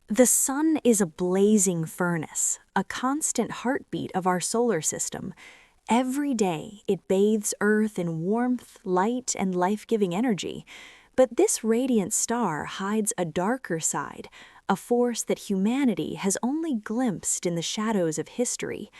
The sun is a blazing furnace, a constant heartbeat of our solar system. Every day, it bathes Earth in warmth, light, and life-giving energy. But this radiant star hides a darker side, a force that humanity has only glimpsed in the shadows of history.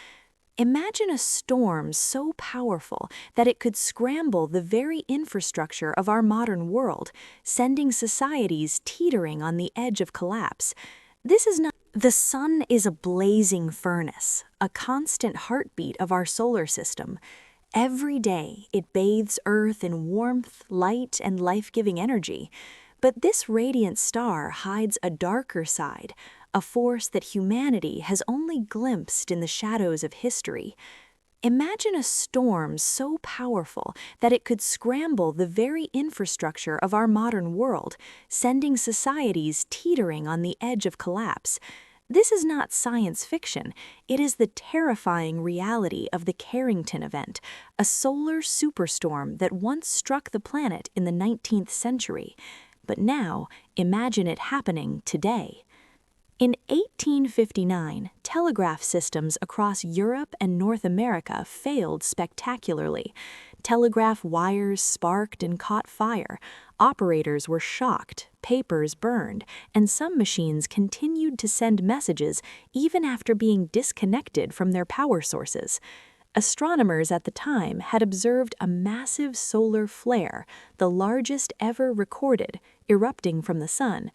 Imagine a storm so powerful that it could scramble the very infrastructure of our modern world, sending societies teetering on the edge of collapse. This is not. The sun is a blazing furnace, a constant heartbeat of our solar system. Every day, it bathes Earth in warmth, light, and life-giving energy. But this radiant star hides a darker side, a force that humanity has only glimpsed in the shadows of history. Imagine a storm so powerful that it could scramble the very infrastructure of our modern world, sending societies teetering on the edge of collapse. This is not science fiction, it is the terrifying reality of the Carrington Event, a solar superstorm that once struck the planet in the 19th century. But now, imagine it happening today. In 1859, telegraph systems across Europe and North America failed spectacularly. Telegraph wires sparked and caught fire. Operators were shocked, papers burned, and some machines continued to send messages even after being disconnected from their power sources. Astronomers at the time had observed a massive solar flare, the largest ever recorded, erupting from the sun.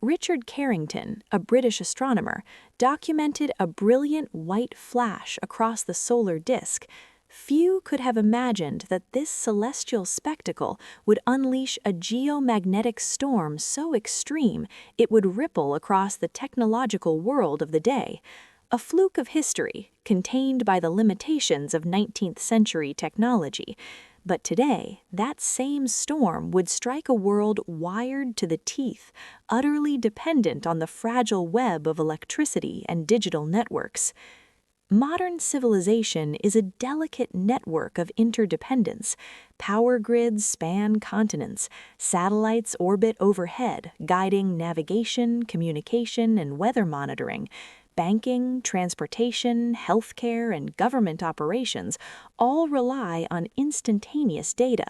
Richard Carrington, a British astronomer, documented a brilliant white flash across the solar disk. Few could have imagined that this celestial spectacle would unleash a geomagnetic storm so extreme it would ripple across the technological world of the day. A fluke of history, contained by the limitations of 19th century technology. But today, that same storm would strike a world wired to the teeth, utterly dependent on the fragile web of electricity and digital networks. Modern civilization is a delicate network of interdependence. Power grids span continents. Satellites orbit overhead, guiding navigation, communication, and weather monitoring. Banking, transportation, healthcare, and government operations all rely on instantaneous data.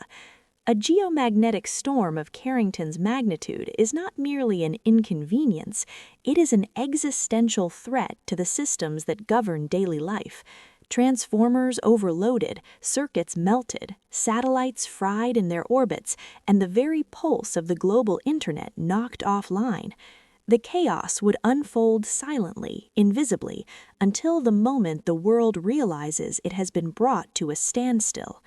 A geomagnetic storm of Carrington's magnitude is not merely an inconvenience, it is an existential threat to the systems that govern daily life. Transformers overloaded, circuits melted, satellites fried in their orbits, and the very pulse of the global internet knocked offline. The chaos would unfold silently, invisibly, until the moment the world realizes it has been brought to a standstill.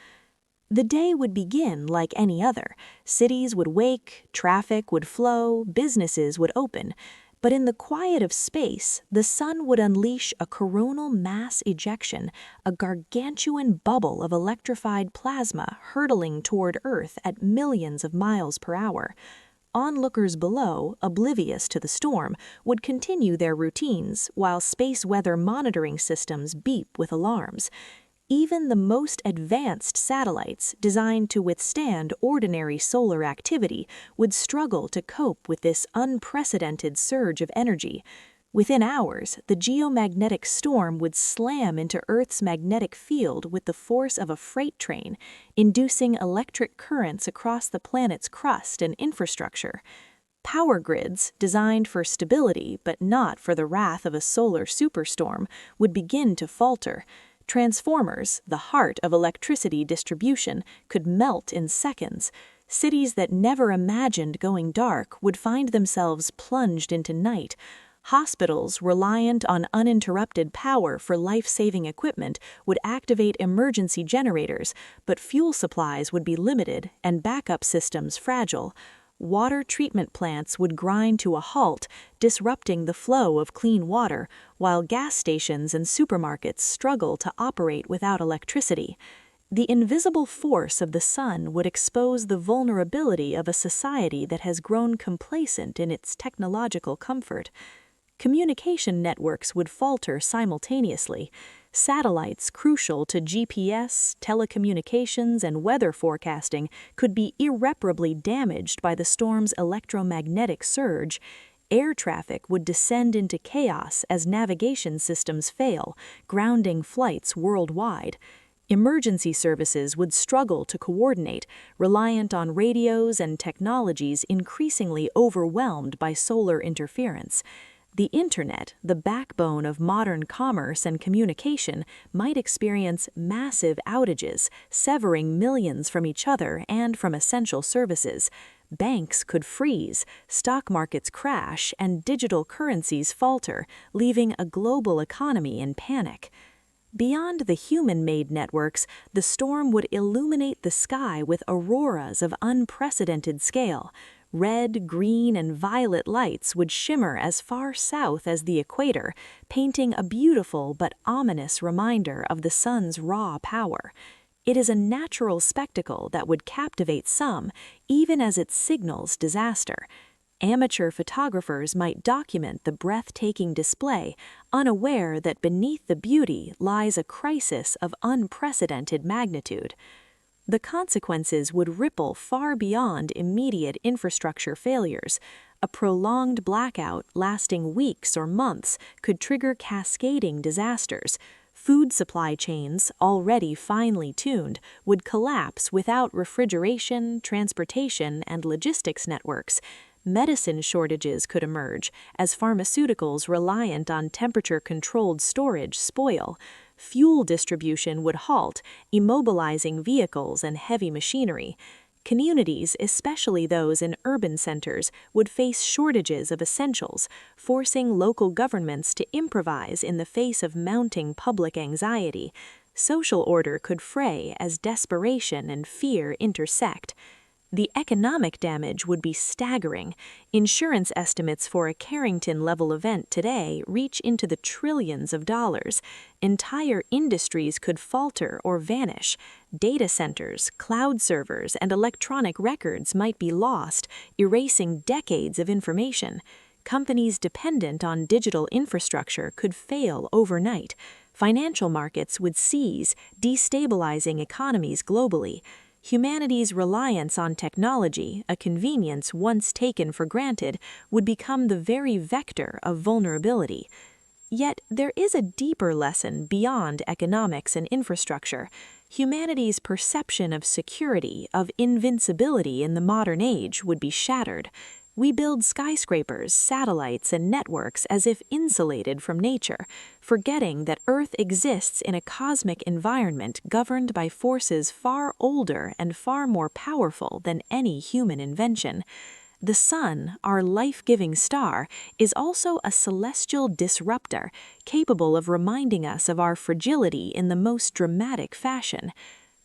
The day would begin like any other. Cities would wake, traffic would flow, businesses would open. But in the quiet of space, the sun would unleash a coronal mass ejection, a gargantuan bubble of electrified plasma hurtling toward Earth at millions of miles per hour. Onlookers below, oblivious to the storm, would continue their routines while space weather monitoring systems beep with alarms. Even the most advanced satellites designed to withstand ordinary solar activity would struggle to cope with this unprecedented surge of energy. Within hours, the geomagnetic storm would slam into Earth's magnetic field with the force of a freight train, inducing electric currents across the planet's crust and infrastructure. Power grids, designed for stability but not for the wrath of a solar superstorm, would begin to falter. Transformers, the heart of electricity distribution, could melt in seconds. Cities that never imagined going dark would find themselves plunged into night. Hospitals reliant on uninterrupted power for life-saving equipment would activate emergency generators, but fuel supplies would be limited and backup systems fragile. Water treatment plants would grind to a halt, disrupting the flow of clean water, while gas stations and supermarkets struggle to operate without electricity. The invisible force of the sun would expose the vulnerability of a society that has grown complacent in its technological comfort. Communication networks would falter simultaneously. Satellites crucial to GPS, telecommunications, and weather forecasting could be irreparably damaged by the storm's electromagnetic surge. Air traffic would descend into chaos as navigation systems fail, grounding flights worldwide. Emergency services would struggle to coordinate, reliant on radios and technologies increasingly overwhelmed by solar interference. The internet, the backbone of modern commerce and communication, might experience massive outages, severing millions from each other and from essential services. Banks could freeze, stock markets crash, and digital currencies falter, leaving a global economy in panic. Beyond the human-made networks, the storm would illuminate the sky with auroras of unprecedented scale. Red, green, and violet lights would shimmer as far south as the equator, painting a beautiful but ominous reminder of the sun's raw power. It is a natural spectacle that would captivate some, even as it signals disaster. Amateur photographers might document the breathtaking display, unaware that beneath the beauty lies a crisis of unprecedented magnitude. The consequences would ripple far beyond immediate infrastructure failures. A prolonged blackout lasting weeks or months could trigger cascading disasters. Food supply chains, already finely tuned, would collapse without refrigeration, transportation, and logistics networks. Medicine shortages could emerge as pharmaceuticals reliant on temperature-controlled storage spoil. Fuel distribution would halt, immobilizing vehicles and heavy machinery. Communities, especially those in urban centers, would face shortages of essentials, forcing local governments to improvise in the face of mounting public anxiety. Social order could fray as desperation and fear intersect. The economic damage would be staggering. Insurance estimates for a Carrington-level event today reach into the trillions of dollars. Entire industries could falter or vanish. Data centers, cloud servers, and electronic records might be lost, erasing decades of information. Companies dependent on digital infrastructure could fail overnight. Financial markets would seize, destabilizing economies globally. Humanity's reliance on technology, a convenience once taken for granted, would become the very vector of vulnerability. Yet there is a deeper lesson beyond economics and infrastructure. Humanity's perception of security, of invincibility in the modern age would be shattered. We build skyscrapers, satellites, and networks as if insulated from nature, forgetting that Earth exists in a cosmic environment governed by forces far older and far more powerful than any human invention. The sun, our life-giving star, is also a celestial disruptor, capable of reminding us of our fragility in the most dramatic fashion.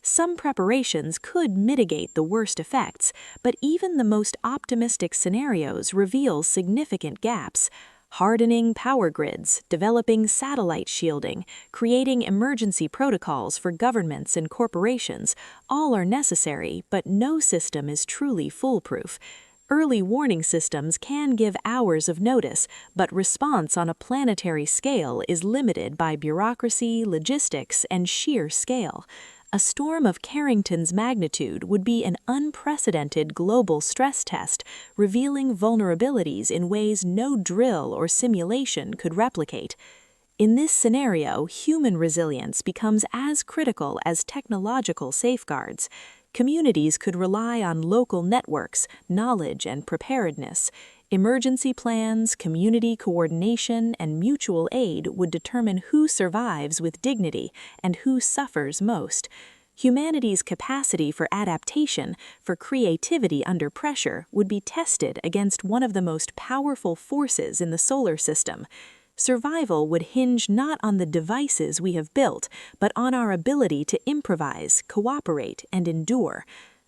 Some preparations could mitigate the worst effects, but even the most optimistic scenarios reveal significant gaps. Hardening power grids, developing satellite shielding, creating emergency protocols for governments and corporations, all are necessary, but no system is truly foolproof. Early warning systems can give hours of notice, but response on a planetary scale is limited by bureaucracy, logistics, and sheer scale. A storm of Carrington's magnitude would be an unprecedented global stress test, revealing vulnerabilities in ways no drill or simulation could replicate. In this scenario, human resilience becomes as critical as technological safeguards. Communities could rely on local networks, knowledge, and preparedness. Emergency plans, community coordination, and mutual aid would determine who survives with dignity and who suffers most. Humanity's capacity for adaptation, for creativity under pressure, would be tested against one of the most powerful forces in the solar system. Survival would hinge not on the devices we have built, but on our ability to improvise, cooperate, and endure.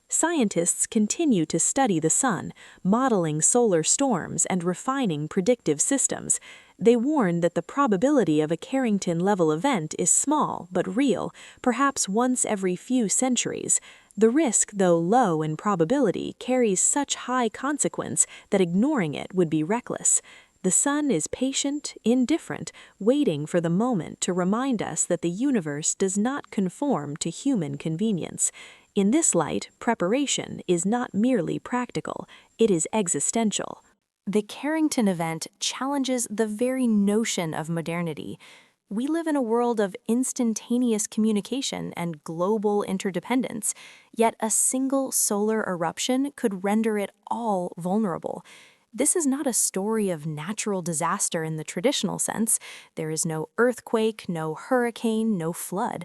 Scientists continue to study the sun, modeling solar storms and refining predictive systems. They warn that the probability of a Carrington-level event is small but real, perhaps once every few centuries. The risk, though low in probability, carries such high consequence that ignoring it would be reckless. The sun is patient, indifferent, waiting for the moment to remind us that the universe does not conform to human convenience. In this light, preparation is not merely practical, it is existential. The Carrington Event challenges the very notion of modernity. We live in a world of instantaneous communication and global interdependence, yet a single solar eruption could render it all vulnerable. This is not a story of natural disaster in the traditional sense. There is no earthquake, no hurricane, no flood.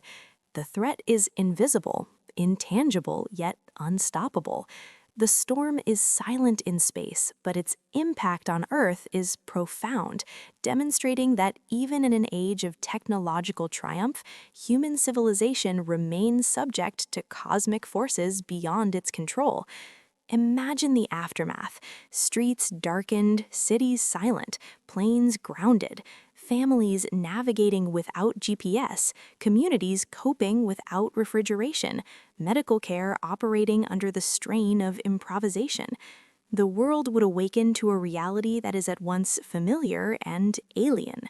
The threat is invisible, intangible, yet unstoppable. The storm is silent in space, but its impact on Earth is profound, demonstrating that even in an age of technological triumph, human civilization remains subject to cosmic forces beyond its control. Imagine the aftermath: streets darkened, cities silent, planes grounded, families navigating without GPS, communities coping without refrigeration, medical care operating under the strain of improvisation. The world would awaken to a reality that is at once familiar and alien.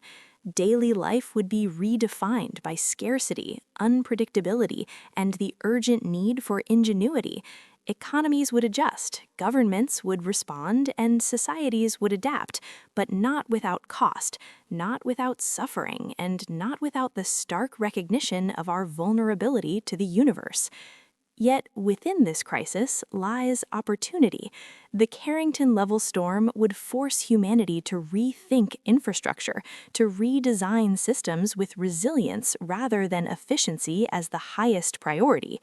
Daily life would be redefined by scarcity, unpredictability, and the urgent need for ingenuity. Economies would adjust, governments would respond, and societies would adapt, but not without cost, not without suffering, and not without the stark recognition of our vulnerability to the universe. Yet within this crisis lies opportunity. The Carrington-level storm would force humanity to rethink infrastructure, to redesign systems with resilience rather than efficiency as the highest priority.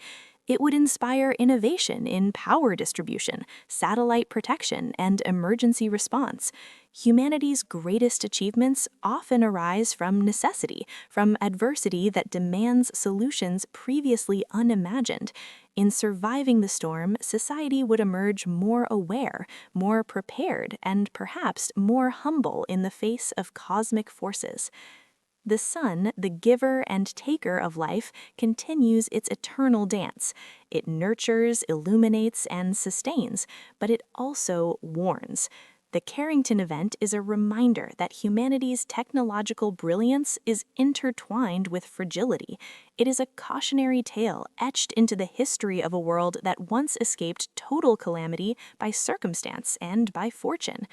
It would inspire innovation in power distribution, satellite protection, and emergency response. Humanity's greatest achievements often arise from necessity, from adversity that demands solutions previously unimagined. In surviving the storm, society would emerge more aware, more prepared, and perhaps more humble in the face of cosmic forces. The sun, the giver and taker of life, continues its eternal dance. It nurtures, illuminates, and sustains, but it also warns. The Carrington Event is a reminder that humanity's technological brilliance is intertwined with fragility. It is a cautionary tale etched into the history of a world that once escaped total calamity by circumstance and by fortune.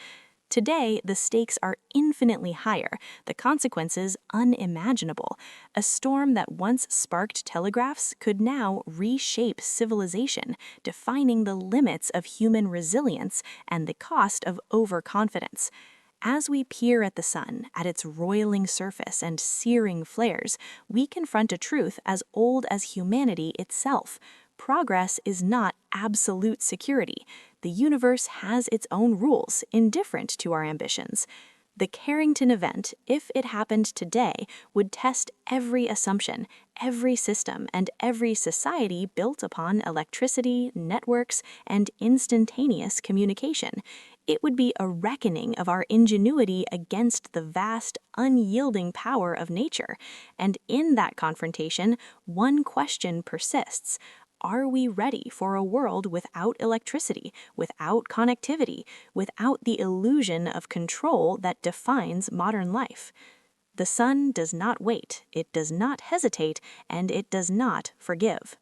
Today, the stakes are infinitely higher, the consequences unimaginable. A storm that once sparked telegraphs could now reshape civilization, defining the limits of human resilience and the cost of overconfidence. As we peer at the sun, at its roiling surface and searing flares, we confront a truth as old as humanity itself. Progress is not absolute security. The universe has its own rules, indifferent to our ambitions. The Carrington Event, if it happened today, would test every assumption, every system, and every society built upon electricity, networks, and instantaneous communication. It would be a reckoning of our ingenuity against the vast, unyielding power of nature. And in that confrontation, one question persists: are we ready for a world without electricity, without connectivity, without the illusion of control that defines modern life? The sun does not wait, it does not hesitate, and it does not forgive.